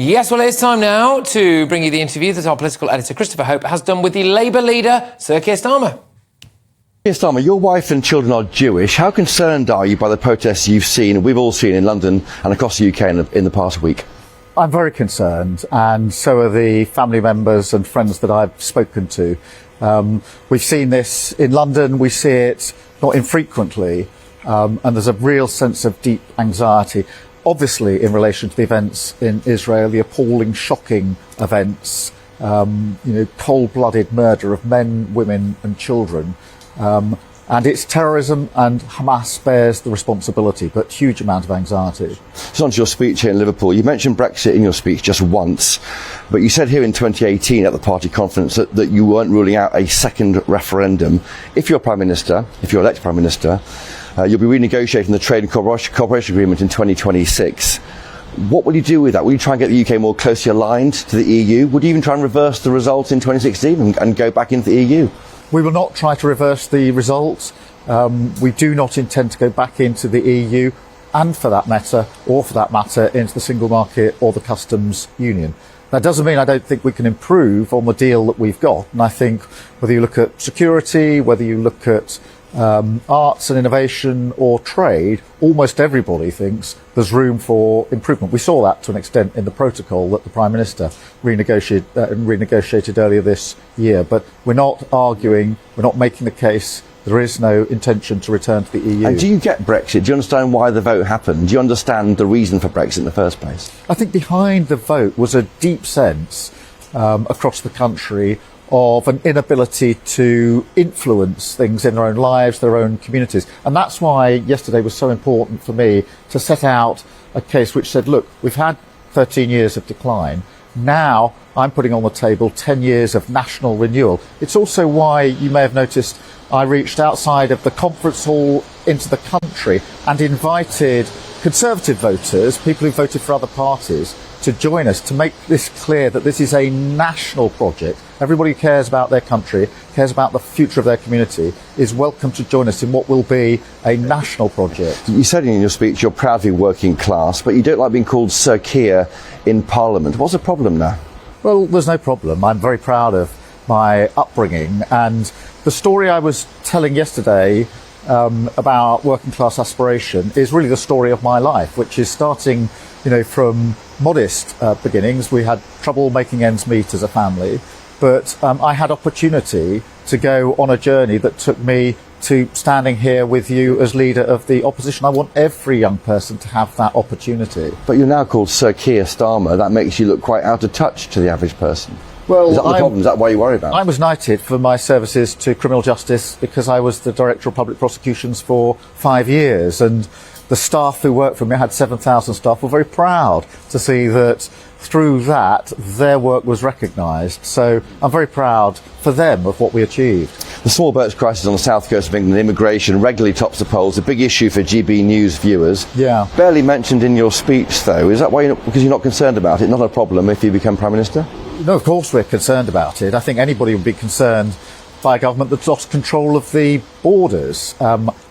Yes, well, it's time now to bring you the interview that our political editor, Christopher Hope, has done with the Labour leader, Sir Keir Starmer. Keir Starmer, your wife and children are Jewish. How concerned are you by the protests you've seen, we've all seen in London and across the UK in the past week? I'm very concerned, and so are the family members and friends that I've spoken to. We've seen this in London, we see it not infrequently, and there's a real sense of deep anxiety. Obviously, in relation to the events in Israel, the appalling, shocking events, cold-blooded murder of men, women and children, and it's terrorism, and Hamas bears the responsibility, but huge amount of anxiety. So on to your speech here in Liverpool. You mentioned Brexit in your speech just once, but you said here in 2018 at the party conference that you weren't ruling out a second referendum. If you're Prime Minister, if you're elected Prime Minister, you'll be renegotiating the trade and cooperation agreement in 2026. What will you do with that? Will you try and get the UK more closely aligned to the EU? Would you even try and reverse the result in 2016 and go back into the EU? We will not try to reverse the results. We do not intend to go back into the EU, and for that matter, into the single market or the customs union. That doesn't mean I don't think we can improve on the deal that we've got. And I think whether you look at security, whether you look at arts and innovation or trade, almost everybody thinks there's room for improvement. We saw that to an extent in the protocol that the Prime Minister renegotiated earlier this year. But we're not arguing, we're not making the case. There is no intention to return to the EU. And do you get Brexit? Do you understand why the vote happened? Do you understand the reason for Brexit in the first place? I think behind the vote was a deep sense across the country of an inability to influence things in their own lives, their own communities. And that's why yesterday was so important for me to set out a case which said, look, we've had 13 years of decline. Now I'm putting on the table 10 years of national renewal. It's also why you may have noticed I reached outside of the conference hall into the country and invited Conservative voters, people who voted for other parties, to join us to make this clear that this is a national project. Everybody who cares about their country, cares about the future of their community, is welcome to join us in what will be a national project. You said in your speech you're proud to be working class, but you don't like being called Sir Keir in Parliament. What's the problem now? Well, there's no problem. I'm very proud of my upbringing, and the story I was telling yesterday about working class aspiration is really the story of my life, which is starting from modest beginnings. We had trouble making ends meet as a family, but I had opportunity to go on a journey that took me to standing here with you as leader of the opposition. I want every young person to have that opportunity. But you're now called Sir Keir Starmer. That makes you look quite out of touch to the average person. Well, is that the problem? Is that why you worry about it? I was knighted for my services to criminal justice because I was the Director of Public Prosecutions for 5 years, and the staff who worked for me, I had 7,000 staff, were very proud to see that through that their work was recognised. So I'm very proud for them of what we achieved. The small boats crisis on the south coast of England, immigration, regularly tops the polls, a big issue for GBNews viewers. Yeah. Barely mentioned in your speech, though. Is that why because you're not concerned about it? Not a problem if you become Prime Minister? No, of course we're concerned about it. I think anybody would be concerned by a government that's lost control of the borders.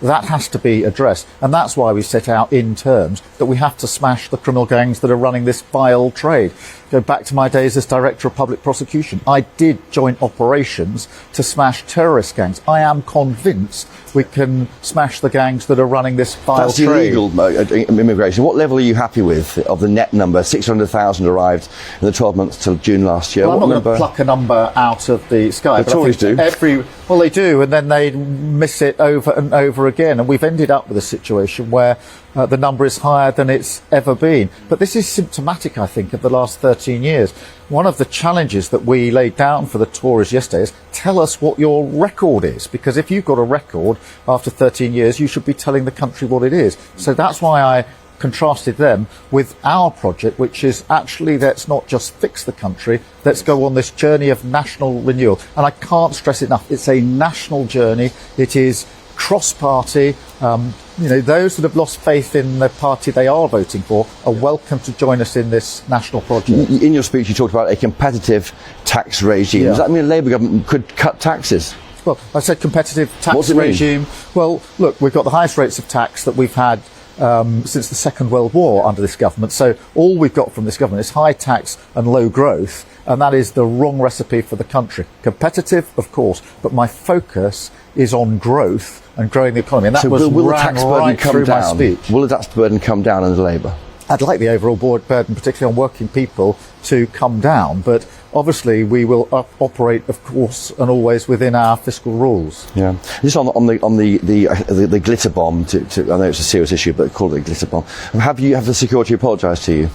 That has to be addressed, and that's why we set out in terms that we have to smash the criminal gangs that are running this vile trade. Go back to my days as Director of Public Prosecution. I did joint operations to smash terrorist gangs. I am convinced we can smash the gangs that are running this vile trade. That's illegal immigration. What level are you happy with of the net number? 600,000 arrived in the 12 months till June last year. Well, I'm not going to pluck a number out of the sky. The Tories do. Well, they do, and then they miss it over and over again. And we've ended up with a situation where the number is higher than it's ever been. But this is symptomatic, I think, of the last 13 years. One of the challenges that we laid down for the Tories yesterday is tell us what your record is. Because if you've got a record after 13 years, you should be telling the country what it is. So that's why I contrasted them with our project, which is actually, let's not just fix the country, let's go on this journey of national renewal. And I can't stress enough, it's a national journey. It is cross-party. Those that have lost faith in the party they are voting for are welcome to join us in this national project. In your speech, you talked about a competitive tax regime. Yeah. Does that mean the Labour government could cut taxes? Well, I said competitive tax What's it regime. mean? Well, look, we've got the highest rates of tax that we've had since the Second World War under this government. So all we've got from this government is high tax and low growth, and that is the wrong recipe for the country. Competitive, of course, but my focus is on growth and growing the economy. And that will the ran tax burden right come through down? my speech. Will the tax burden come down under Labour? I'd like the overall burden, particularly on working people, to come down, but obviously we will operate, of course, and always within our fiscal rules. Yeah. Just on the glitter bomb. I know it's a serious issue, but call it a glitter bomb. Have the security apologised to you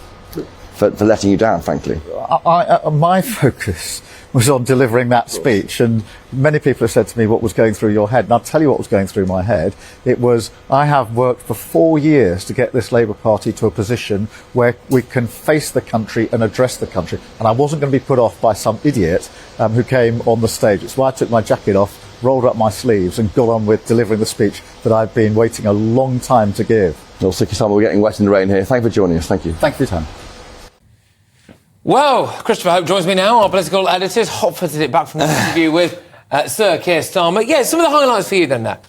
for letting you down? Frankly, my focus was on delivering that speech, and many people have said to me, what was going through your head? And I'll tell you what was going through my head. It was, I have worked for 4 years to get this Labour Party to a position where we can face the country and address the country, and I wasn't going to be put off by some idiot who came on the stage. It's why I took my jacket off, rolled up my sleeves and got on with delivering the speech that I've been waiting a long time to give. Well, Sir Keir Starmer, we're getting wet in the rain here. Thank you for joining us. Thank you. Thank you for your time. Well, Christopher Hope joins me now, our political editor. Hot-footed it back from the interview with Sir Keir Starmer. Yeah, some of the highlights for you then, Nat.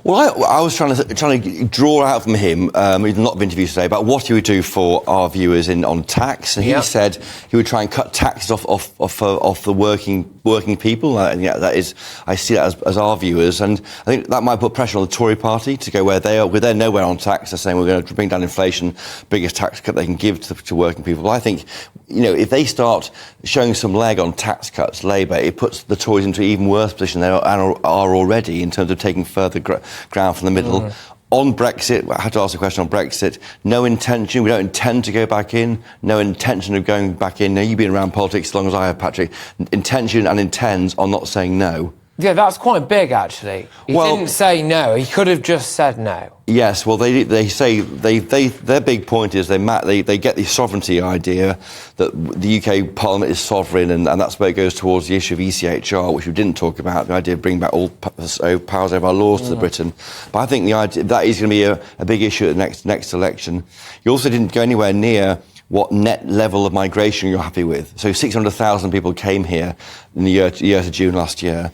Well, I was trying to draw out from him, we did a lot of interviews today, about what he would do for our viewers on tax. And he said he would try and cut taxes off the working people. That is, I see that as our viewers, and I think that might put pressure on the Tory party to go where they are. They're nowhere on tax. They're saying we're going to bring down inflation, biggest tax cut they can give to working people. But I think, if they start showing some leg on tax cuts, Labour, it puts the Tories into an even worse position than they are already in terms of taking further ground from the middle. On Brexit, I had to ask a question on Brexit. No intention, we don't intend to go back in. No intention of going back in. Now, you've been around politics as long as I have, Patrick. Intention and intends are not saying no. Yeah, that's quite big, actually. He didn't say no. He could have just said no. Yes, well, they say their big point is they get the sovereignty idea that the UK Parliament is sovereign, and that's where it goes towards the issue of ECHR, which we didn't talk about, the idea of bringing back all powers over our laws to Britain. But I think the idea that is going to be a big issue at the next election. You also didn't go anywhere near what net level of migration you're happy with. So 600,000 people came here in the year to June last year.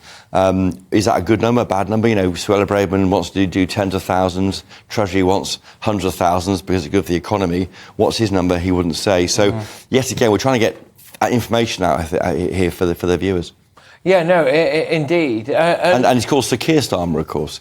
Is that a good number, a bad number? Suella Braverman wants to do tens of thousands. Treasury wants hundreds of thousands because it's good for the economy. What's his number? He wouldn't say. So, yet again, we're trying to get information out here for the viewers. Yeah, no, indeed. And he's called Sir Keir Starmer, of course.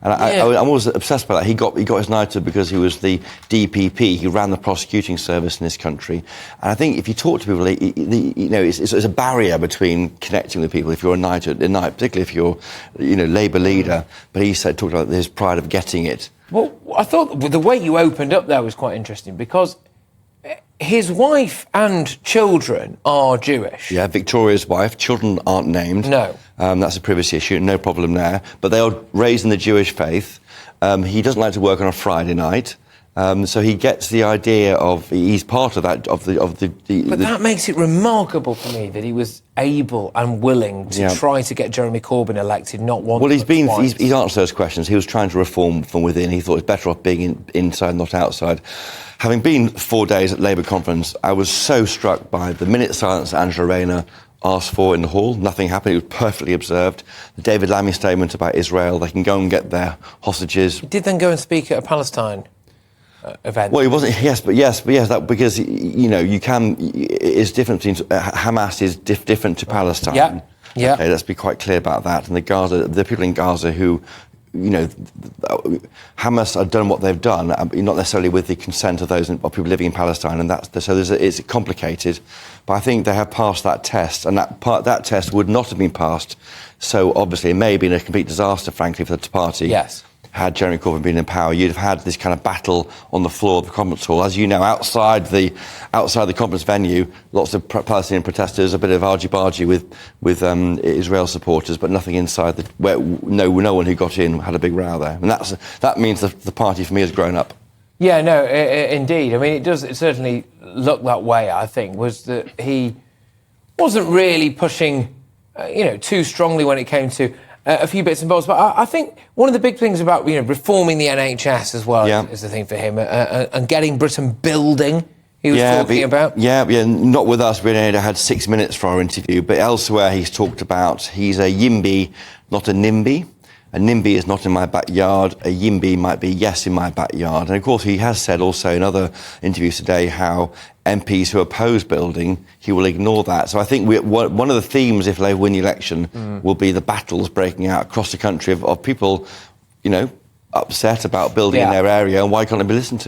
And I'm always obsessed by that. He got his knighted because he was the DPP. He ran the prosecuting service in this country. And I think if you talk to people, it's a barrier between connecting with people if you're a knight, particularly if you're, Labour leader. But he talked about his pride of getting it. Well, I thought the way you opened up there was quite interesting because his wife and children are Jewish. Yeah, Victoria's wife. Children aren't named. No. That's a privacy issue, no problem there. But they are raised in the Jewish faith. He doesn't like to work on a Friday night. So he gets the idea of he's part of that But that makes it remarkable for me that he was able and willing to try to get Jeremy Corbyn elected, not once. Well, he's answered those questions. He was trying to reform from within. He thought it was better off being inside, not outside. Having been 4 days at Labour conference, I was so struck by the minute silence Angela Rayner asked for in the hall. Nothing happened. It was perfectly observed. The David Lammy statement about Israel. They can go and get their hostages. He did then go and speak at a Palestine event. Well, he wasn't. Yes, that because you can. It's different between Hamas is different to Palestine. Yeah. Okay, let's be quite clear about that. And the people in Gaza who, Hamas have done what they've done, not necessarily with the consent of people living in Palestine, and it's complicated. But I think they have passed that test, and that test would not have been passed. So obviously, it may have been a complete disaster, frankly, for the party. Yes. Had Jeremy Corbyn been in power, you'd have had this kind of battle on the floor of the conference hall. As you know, outside the conference venue, lots of Palestinian protesters, a bit of argy-bargy with Israel supporters, but nothing inside. No one who got in had a big row there, and that means the party for me has grown up. Yeah, no, indeed. I mean, it certainly look that way. I think was that he wasn't really pushing, too strongly when it came to a few bits and bobs. But I think one of the big things about reforming the NHS as well is the thing for him, and getting Britain building. He was talking about. Yeah, not with us. We only had 6 minutes for our interview, but elsewhere he's talked about he's a YIMBY, not a NIMBY. a NIMBY is not in my backyard, a YIMBY might be yes in my backyard. And of course, he has said also in other interviews today how MPs who oppose building, he will ignore that. So I think one of the themes, if Labour win the election, will be the battles breaking out across the country of people, upset about building in their area, and why can't it be listened to?